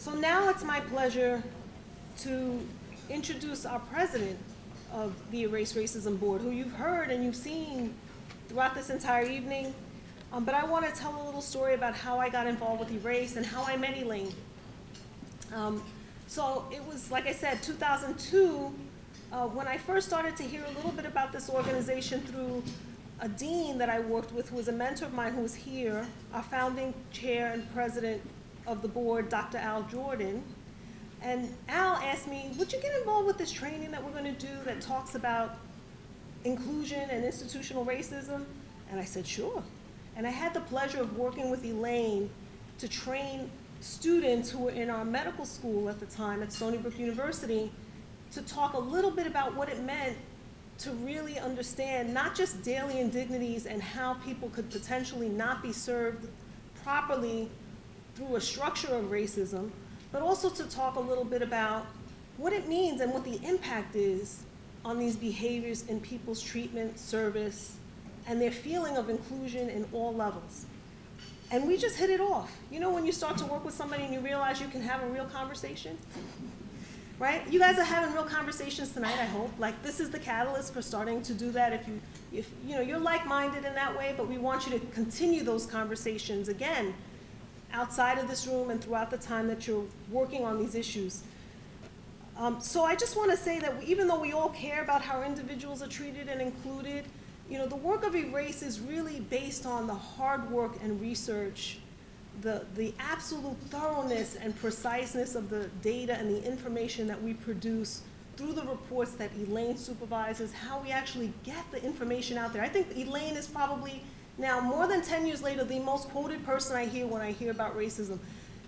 So now it's my pleasure to introduce our president of the Erase Racism Board, who you've heard and you've seen throughout this entire evening. But I want to tell a little story about how I got involved with Erase and how I met Elaine. So it was, like I said, 2002, when I first started to hear a little bit about this organization through a dean that I worked with, who was a mentor of mine, who was here, our founding chair and president of the board, Dr. Al Jordan. And Al asked me, would you get involved with this training that we're going to do that talks about inclusion and institutional racism? And I said, sure. And I had the pleasure of working with Elaine to train students who were in our medical school at the time at Stony Brook University to talk a little bit about what it meant to really understand not just daily indignities and how people could potentially not be served properly through a structure of racism, but also to talk a little bit about what it means and what the impact is on these behaviors in people's treatment, service, and their feeling of inclusion in all levels. And we just hit it off. You know when you start to work with somebody and you realize you can have a real conversation? Right? You guys are having real conversations tonight, I hope. Like, this is the catalyst for starting to do that. If you know, you're like-minded in that way, but we want you to continue those conversations again outside of this room and throughout the time that you're working on these issues. So I just want to say that even though we all care about how individuals are treated and included, you know, the work of Erase is really based on the hard work and research, the absolute thoroughness and preciseness of the data and the information that we produce through the reports that Elaine supervises, how we actually get the information out there. I think Elaine is probably now, more than 10 years later, the most quoted person I hear when I hear about racism.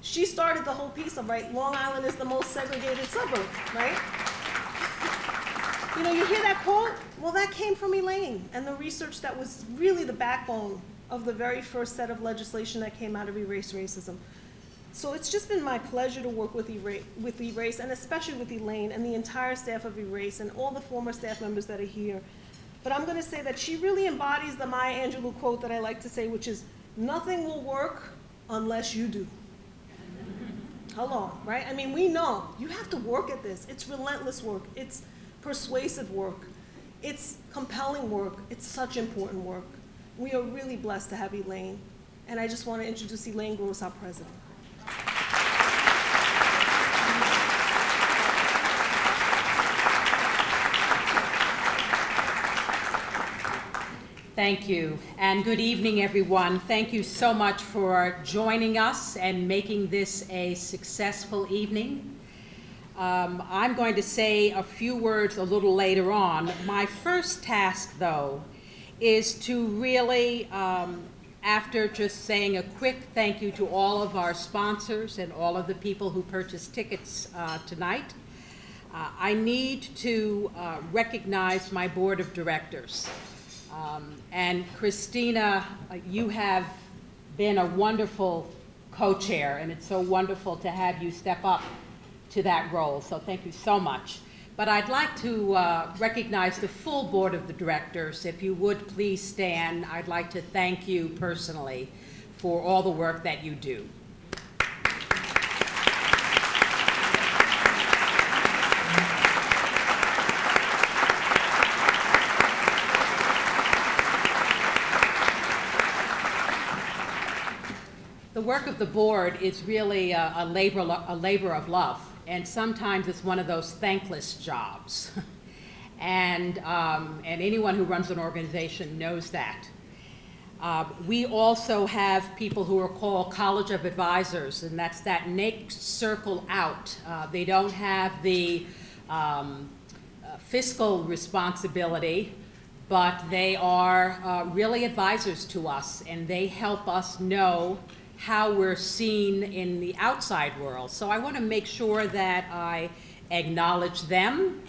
She started the whole piece of, right, Long Island is the most segregated suburb, right? You know, you hear that quote? Well, that came from Elaine and the research that was really the backbone of the very first set of legislation that came out of Erase Racism. So it's just been my pleasure to work with Erase, and especially with Elaine and the entire staff of Erase and all the former staff members that are here. But I'm going to say that she really embodies the Maya Angelou quote that I like to say, which is, nothing will work unless you do. Hello, right? I mean, we know you have to work at this. It's relentless work. It's persuasive work. It's compelling work. It's such important work. We are really blessed to have Elaine. And I just want to introduce Elaine Gross, our president. Thank you, and good evening, everyone. Thank you so much for joining us and making this a successful evening. I'm going to say a few words a little later on. My first task, though, is to really, after just saying a quick thank you to all of our sponsors and all of the people who purchased tickets tonight, I need to recognize my board of directors. And Christina, you have been a wonderful co-chair, and it's so wonderful to have you step up to that role, so thank you so much. But I'd like to recognize the full board of the directors. If you would please stand, I'd like to thank you personally for all the work that you do. The work of the board is really a labor of love, and sometimes it's one of those thankless jobs. and anyone who runs an organization knows that. We also have people who are called College of Advisors, and that's that next circle out. They don't have the fiscal responsibility, but they are really advisors to us, and they help us know how we're seen in the outside world. So I want to make sure that I acknowledge them,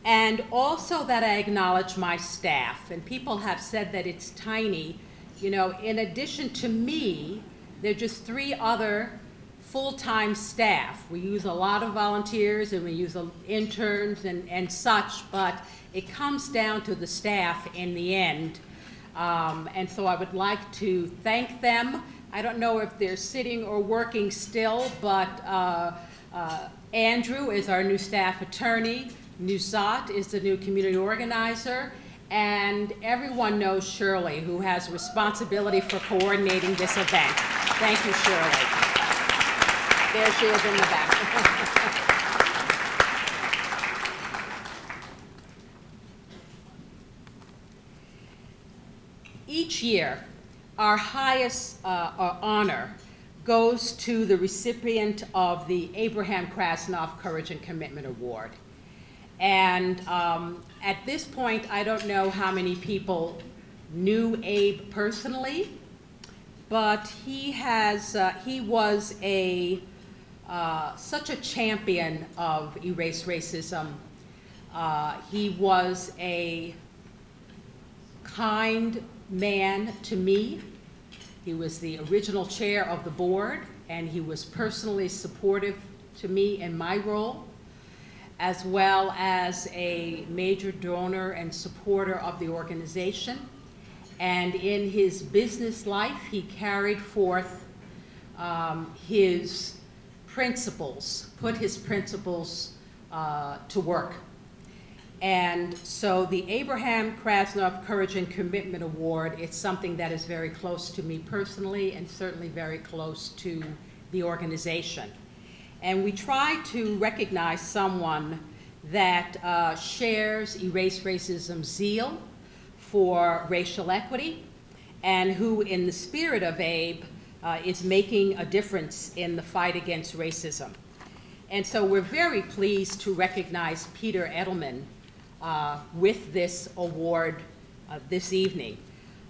and also that I acknowledge my staff. And people have said that it's tiny. You know, in addition to me, there are just 3 other full-time staff. We use a lot of volunteers and we use interns and such, but it comes down to the staff in the end. And so I would like to thank them, I don't know if they're sitting or working still, but Andrew is our new staff attorney. Nusat is the new community organizer. And everyone knows Shirley, who has responsibility for coordinating this event. Thank you, Shirley. There she is in the back. Each year, our highest honor goes to the recipient of the Abraham Krasnoff Courage and Commitment Award. And at this point, I don't know how many people knew Abe personally, but he was such a champion of Erase Racism. He was a kind man to me. He was the original chair of the board, and he was personally supportive to me in my role, as well as a major donor and supporter of the organization. And in his business life, he carried forth his principles, put his principles to work. And so the Abraham Krasnoff Courage and Commitment Award, it's something that is very close to me personally and certainly very close to the organization. And we try to recognize someone that shares Erase Racism's zeal for racial equity and who, in the spirit of Abe, is making a difference in the fight against racism. And so we're very pleased to recognize Peter Edelman with this award this evening.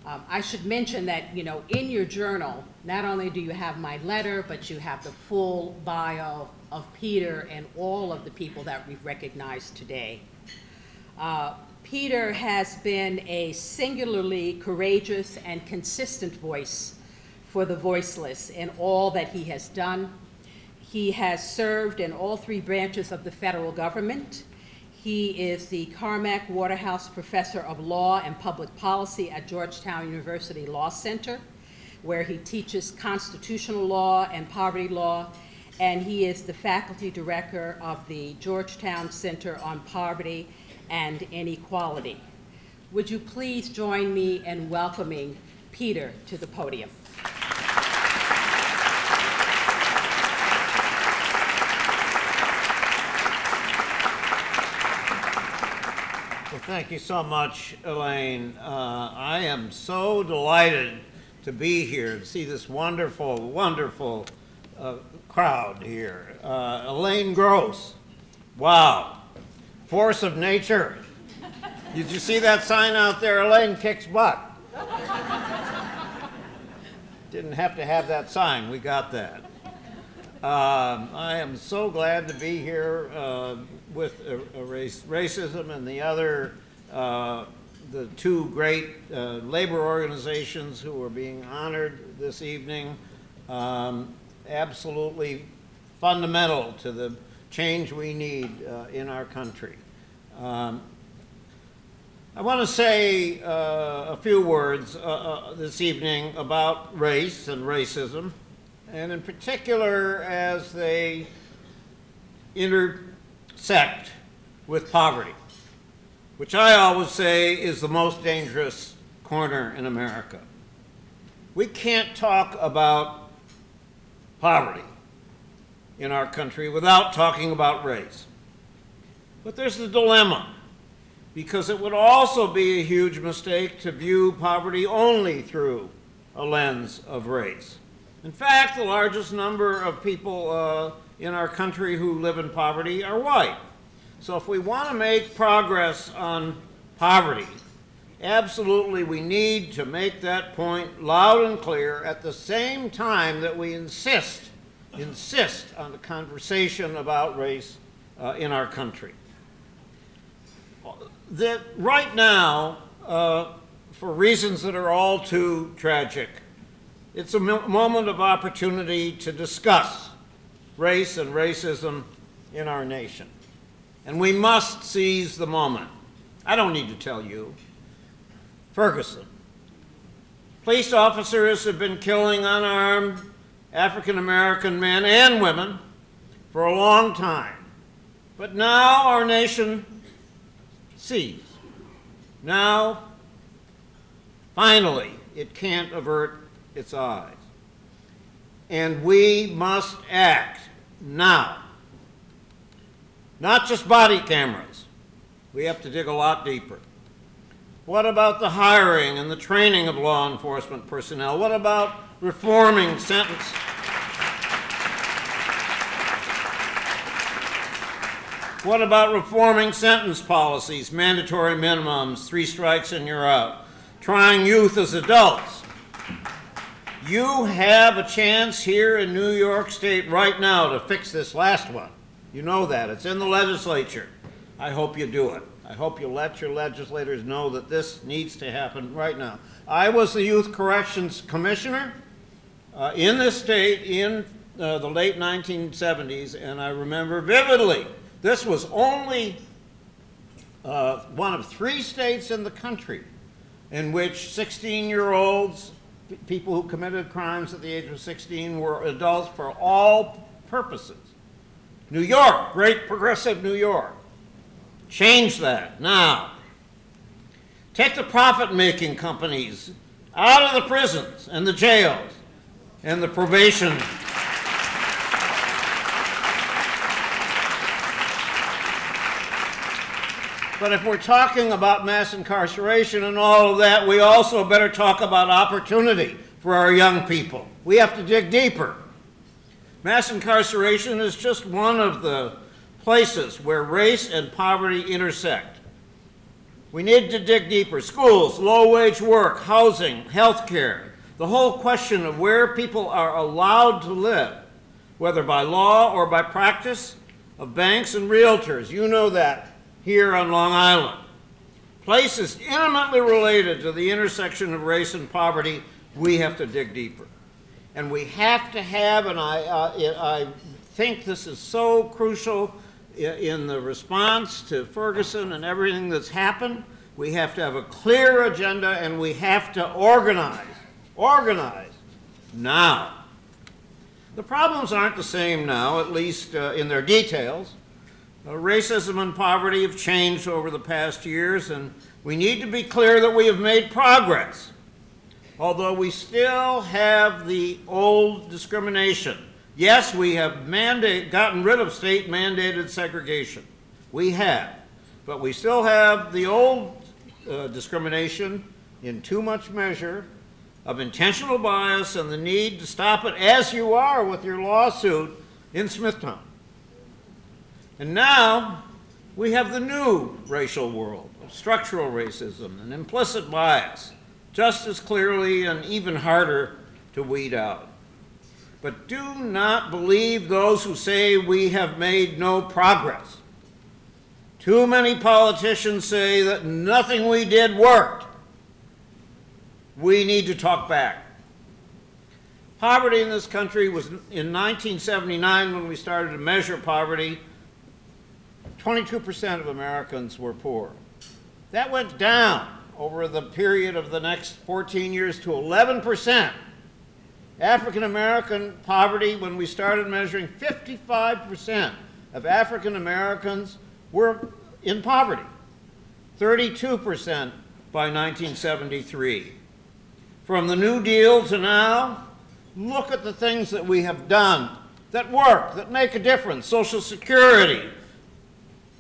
I should mention that, you know, in your journal, not only do you have my letter, but you have the full bio of Peter and all of the people that we've recognized today. Peter has been a singularly courageous and consistent voice for the voiceless in all that he has done. He has served in all three branches of the federal government. He is the Carmack Waterhouse Professor of Law and Public Policy at Georgetown University Law Center, where he teaches constitutional law and poverty law, and he is the faculty director of the Georgetown Center on Poverty and Inequality. Would you please join me in welcoming Peter to the podium? Well, thank you so much, Elaine. I am so delighted to be here and see this wonderful, wonderful crowd here. Elaine Gross, wow, force of nature. Did you see that sign out there? Elaine kicks butt. Didn't have to have that sign, we got that. I am so glad to be here with Racism and the other, the two great labor organizations who are being honored this evening. Absolutely fundamental to the change we need in our country. I want to say a few words this evening about race and racism, and in particular as they intersect with poverty, which I always say is the most dangerous corner in America. We can't talk about poverty in our country without talking about race. But there's the dilemma, because it would also be a huge mistake to view poverty only through a lens of race. In fact, the largest number of people in our country who live in poverty are white. So if we want to make progress on poverty, absolutely we need to make that point loud and clear at the same time that we insist on the conversation about race in our country. That right now, for reasons that are all too tragic, it's a moment of opportunity to discuss race and racism in our nation. And we must seize the moment. I don't need to tell you. Ferguson, Police officers have been killing unarmed African American men and women for a long time. But now our nation sees. Now, finally, it can't avert its eyes. And we must act now. Not just body cameras. We have to dig a lot deeper. What about the hiring and the training of law enforcement personnel? What about reforming sentence? What about reforming sentence policies, mandatory minimums, 3 strikes and you're out, trying youth as adults? You have a chance here in New York State right now to fix this last one. You know that. It's in the legislature. I hope you do it. I hope you let your legislators know that this needs to happen right now. I was the Youth Corrections Commissioner in this state in the late 1970s, and I remember vividly, this was only one of 3 states in the country in which 16-year-olds, people who committed crimes at the age of 16, were adults for all purposes. New York, great progressive New York. Change that now. Take the profit-making companies out of the prisons and the jails and the probation. But if we're talking about mass incarceration and all of that, we also better talk about opportunity for our young people. We have to dig deeper. Mass incarceration is just one of the places where race and poverty intersect. We need to dig deeper. Schools, low-wage work, housing, health care, the whole question of where people are allowed to live, whether by law or by practice of banks and realtors. You know that here on Long Island. Places intimately related to the intersection of race and poverty, we have to dig deeper. And we have to have, and I think this is so crucial in the response to Ferguson and everything that's happened, we have to have a clear agenda and we have to organize now. The problems aren't the same now, at least in their details. Racism and poverty have changed over the past years, and we need to be clear that we have made progress. Although we still have the old discrimination. Yes, we have gotten rid of state-mandated segregation. We have. But we still have the old discrimination in too much measure of intentional bias and the need to stop it, as you are with your lawsuit in Smithtown. And now we have the new racial world of structural racism and implicit bias, just as clearly and even harder to weed out. But do not believe those who say we have made no progress. Too many politicians say that nothing we did worked. We need to talk back. Poverty in this country was, in 1979, when we started to measure poverty, 22% of Americans were poor. That went down over the period of the next 14 years to 11%. African American poverty, when we started measuring, 55% of African Americans were in poverty, 32% by 1973. From the New Deal to now, look at the things that we have done that work, that make a difference. Social Security,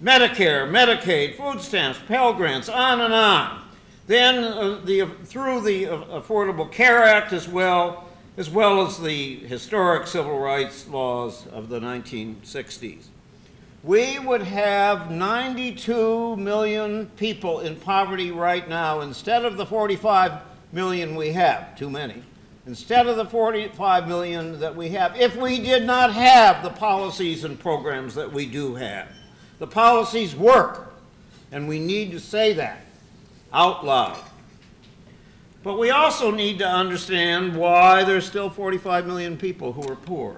Medicare, Medicaid, food stamps, Pell Grants, on and on. Then through the Affordable Care Act as well as the historic civil rights laws of the 1960s. We would have 92 million people in poverty right now instead of the 45 million we have, too many, instead of the 45 million that we have, if we did not have the policies and programs that we do have. The policies work, and we need to say that out loud. But we also need to understand why there's still 45 million people who are poor.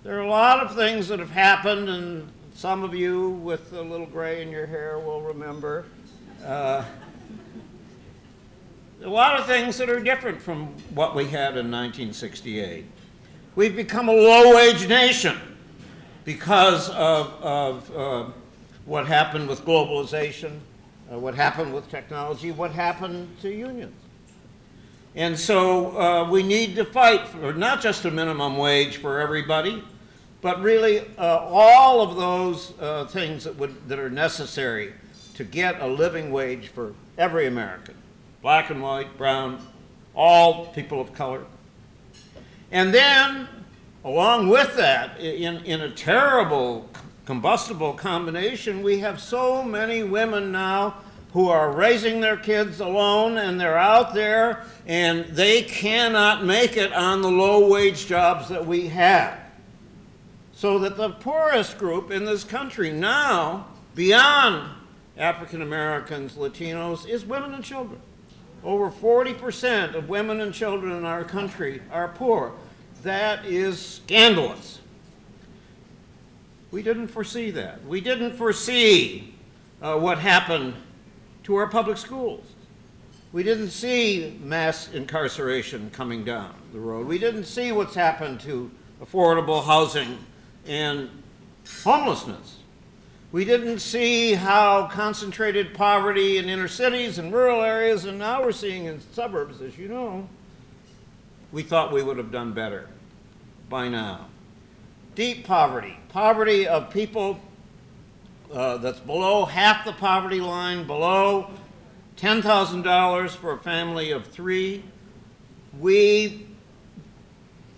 There are a lot of things that have happened, and some of you with a little gray in your hair will remember. There a lot of things that are different from what we had in 1968. We've become a low-wage nation because of what happened with globalization, what happened with technology, what happened to unions. And so we need to fight for not just a minimum wage for everybody, but really all of those things that are necessary to get a living wage for every American, black and white, brown, all people of color. And then, along with that, in a terrible combustible combination, we have so many women now who are raising their kids alone, and they're out there and they cannot make it on the low-wage jobs that we have. So that the poorest group in this country now, beyond African Americans, Latinos, is women and children. Over 40% of women and children in our country are poor. That is scandalous. We didn't foresee that. We didn't foresee what happened to our public schools. We didn't see mass incarceration coming down the road. We didn't see what's happened to affordable housing and homelessness. We didn't see how concentrated poverty in inner cities and rural areas, and now we're seeing in suburbs, as you know. We thought we would have done better by now. Deep poverty, poverty of people that's below half the poverty line, below $10,000 for a family of 3. We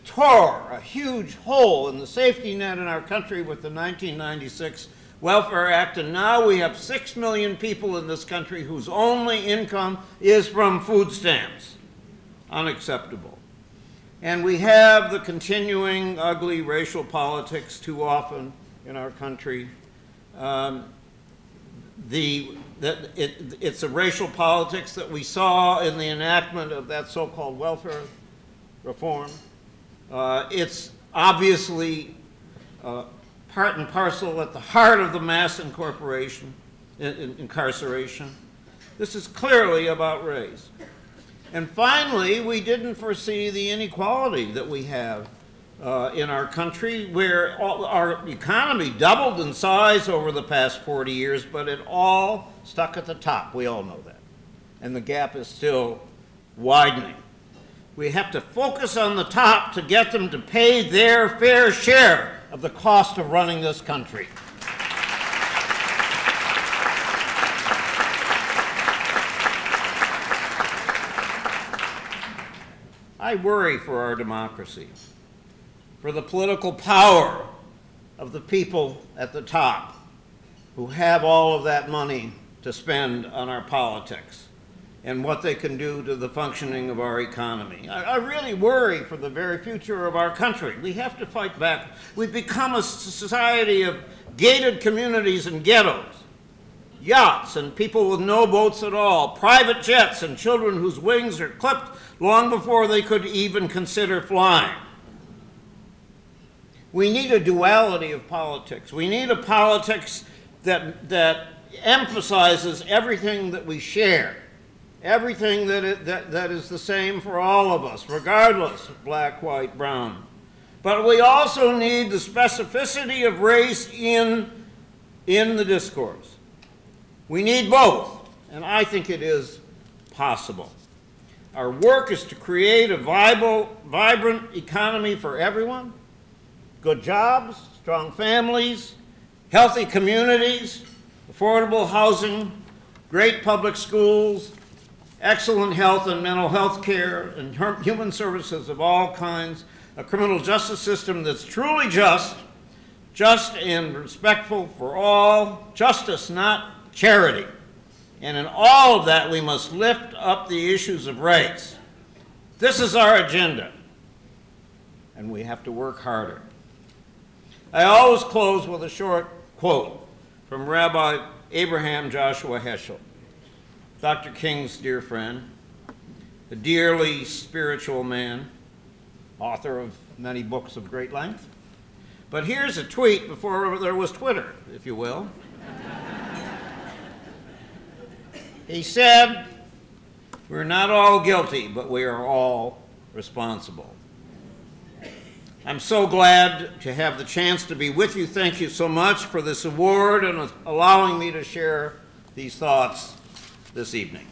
tore a huge hole in the safety net in our country with the 1996 Welfare Act, and now we have 6 million people in this country whose only income is from food stamps. Unacceptable. And we have the continuing ugly racial politics too often in our country. It's a racial politics that we saw in the enactment of that so-called welfare reform. It's obviously part and parcel at the heart of the mass incarceration. This is clearly about race. And finally, we didn't foresee the inequality that we have in our country, where our economy doubled in size over the past 40 years, but it all stuck at the top. We all know that. And the gap is still widening. We have to focus on the top to get them to pay their fair share of the cost of running this country. I worry for our democracy, for the political power of the people at the top who have all of that money to spend on our politics and what they can do to the functioning of our economy. I really worry for the very future of our country. We have to fight back. We've become a society of gated communities and ghettos, yachts and people with no boats at all, private jets and children whose wings are clipped long before they could even consider flying. We need a duality of politics. We need a politics that emphasizes everything that we share, everything that is the same for all of us, regardless of black, white, brown. But we also need the specificity of race in the discourse. We need both, and I think it is possible. Our work is to create a vibrant economy for everyone, good jobs, strong families, healthy communities, affordable housing, great public schools, excellent health and mental health care, and human services of all kinds, a criminal justice system that's truly just and respectful for all, justice, not charity. And in all of that, we must lift up the issues of race. This is our agenda, and we have to work harder. I always close with a short quote from Rabbi Abraham Joshua Heschel, Dr. King's dear friend, a dearly spiritual man, author of many books of great length. But here's a tweet before there was Twitter, if you will. He said, We're not all guilty, but we are all responsible. I'm so glad to have the chance to be with you. Thank you so much for this award and allowing me to share these thoughts this evening.